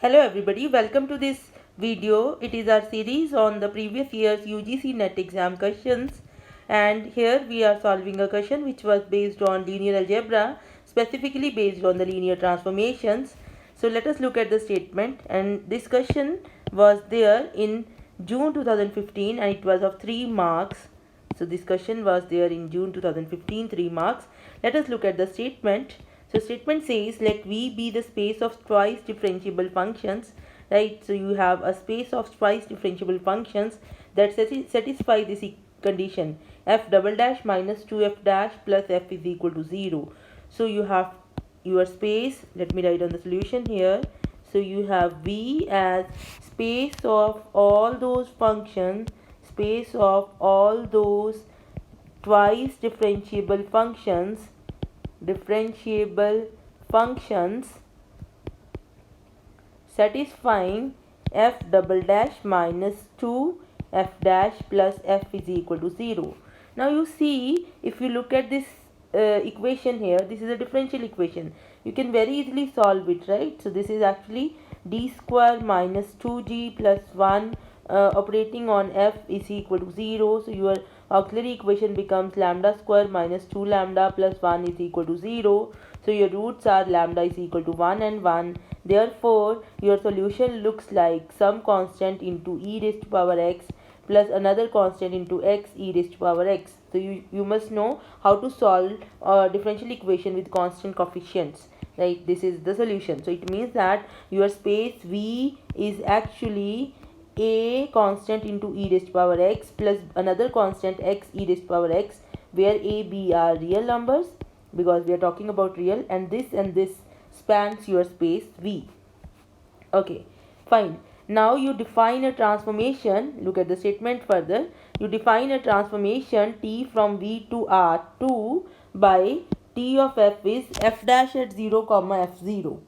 Hello everybody, welcome to this video. It is our series on the previous year's UGC NET exam questions, and here we are solving a question which was based on linear algebra, specifically based on the linear transformations. So let us look at the statement, and this question was there in June 2015 and it was of 3 marks. So this question was there in June 2015, 3 marks. Let us look at the statement. So statement says let V be the space of twice differentiable functions, right? So you have a space of twice differentiable functions that satisfy this condition f double dash minus 2f dash plus f is equal to 0. So you have your space, let me write on the solution here. So you have V as space of all those functions, space of all those twice differentiable functions satisfying f double dash minus 2 f dash plus f is equal to 0. Now you see, if you look at this equation here, this is a differential equation. You can very easily solve it, right? So this is actually d square minus 2g plus 1 operating on f is equal to 0. So your auxiliary equation becomes lambda square minus 2 lambda plus 1 is equal to 0. So your roots are lambda is equal to 1 and 1. Therefore, your solution looks like some constant into e raised to power x plus another constant into x e raised to power x. So you must know how to solve a differential equation with constant coefficients. Right, this is the solution. So it means that your space V is actually a constant into e raised to power x plus another constant x e raised to power x, where a, b are real numbers because we are talking about real, and this spans your space V. Okay, fine. Now you define a transformation. Look at the statement further. You define a transformation T from V to R2 by T of f is f dash at 0 comma f0.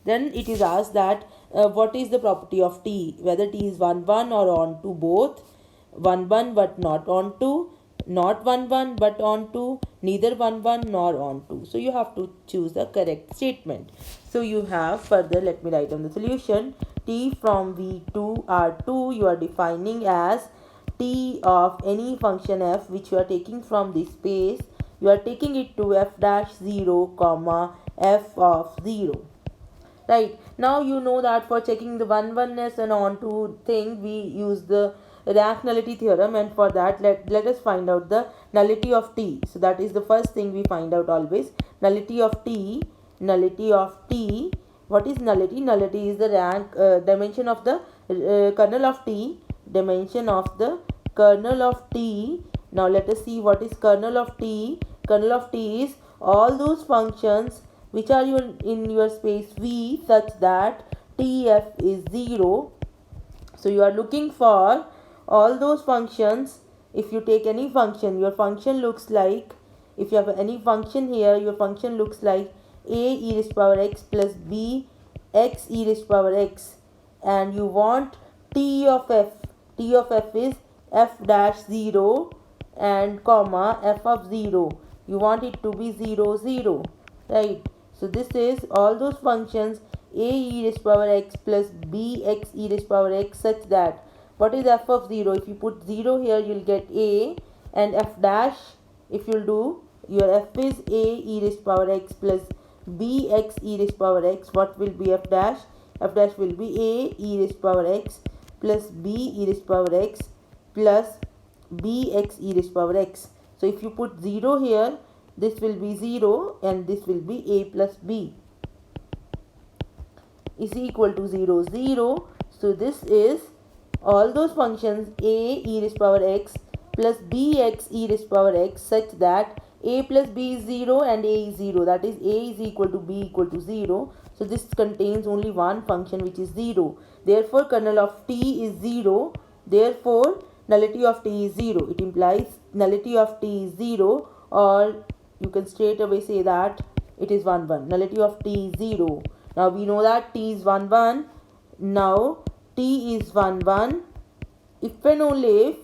Then it is asked that what is the property of T, whether T is 1 1 or on to both, 1 1 but not on to, not 1 1 but on to, neither 1 1 nor on to. So you have to choose the correct statement. So you have further, let me write on the solution. T from V to R2 you are defining as T of any function f which you are taking from this space. You are taking it to f dash 0 comma f of 0. Right, now you know that for checking the oneness and onto thing we use the rank nullity theorem, and for that let us find out the nullity of T. So that is the first thing we find out always. Nullity of T. What is nullity? Nullity is the rank dimension of the kernel of T. Dimension of the kernel of T. Now let us see what is kernel of T. Kernel of T is all those functions which are in your space V such that Tf is 0. So you are looking for all those functions. If you take any function, your function looks like, if you have any function here, your function looks like a e raised to power x plus b x e raised to power x, and you want T of f. T of f is f dash 0 and comma f of 0. You want it to be 0 0, right? So this is all those functions a e raised to power x plus b x e raised to power x such that, what is f of 0? If you put 0 here you will get a, and f dash, if you will do, your f is a e raised to power x plus b x e raised to power x. What will be f dash? F dash will be a e raised to power x plus b e raised to power x plus b x e raised to power x. So if you put 0 here, this will be 0 and this will be a plus b is equal to 0 0. So this is all those functions a e raised to power x plus b x e raised to power x such that a plus b is 0 and a is 0, that is a is equal to b equal to 0. So this contains only one function which is 0. Therefore kernel of T is 0. Therefore nullity of T is 0. It implies nullity of T is 0, or you can straight away say that it is 1 1. Nullity of T is 0. Now we know that T is 1 1. Now T is 1 1 if and only if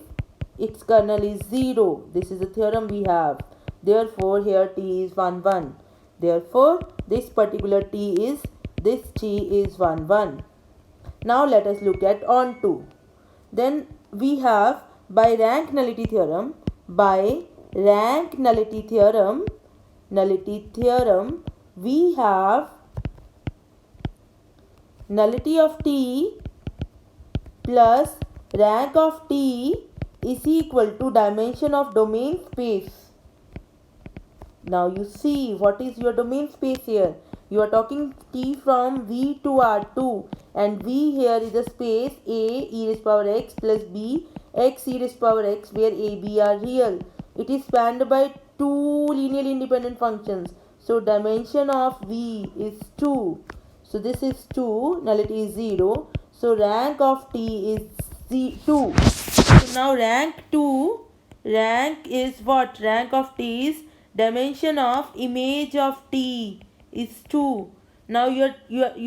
its kernel is 0. This is the theorem we have. Therefore here T is 1 1. Therefore this particular T is 1 1. Now let us look at onto. Then we have by rank nullity theorem, we have nullity of T plus rank of T is equal to dimension of domain space. Now you see what is your domain space here. You are talking T from V to R2, and V here is the space A e raised power x plus B x e raised power x, where A, B are real. It is spanned by two linearly independent functions. So dimension of V is 2. So this is 2, nullity is 0. So rank of T is 2. So now rank is what? Rank of T is dimension of image of T is 2. Now you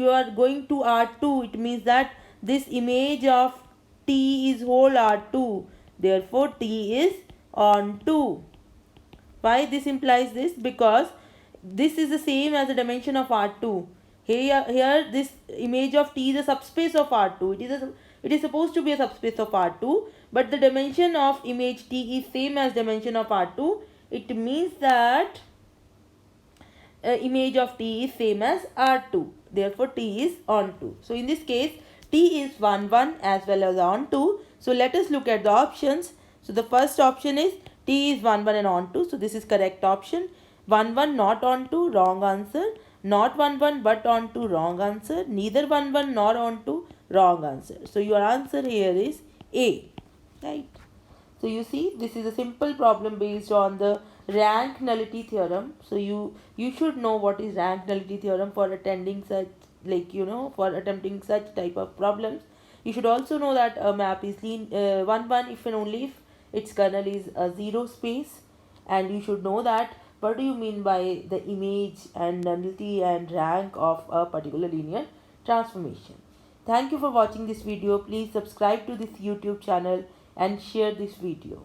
are going to R2. It means that this image of T is whole R2. Therefore T is on 2. Why this implies this? Because this is the same as the dimension of R2. Here this image of T is a subspace of R2. It is supposed to be a subspace of R2, but the dimension of image T is same as dimension of R2. It means that image of T is same as R2. Therefore T is on 2. So in this case T is 1 1 as well as on 2. So let us look at the options. So the first option is T is 1 1 and on 2. So this is correct option. 1 1 not on 2, wrong answer. Not 1 1 but on 2, wrong answer. Neither 1 1 nor on 2, wrong answer. So your answer here is A. Right. So you see, this is a simple problem based on the rank nullity theorem. So you should know what is rank nullity theorem for attending such, for attempting such type of problems. You should also know that a map is 1 1 if and only if its kernel is a 0 space, and you should know that what do you mean by the image and nullity and rank of a particular linear transformation. Thank you for watching this video. Please subscribe to this YouTube channel and share this video.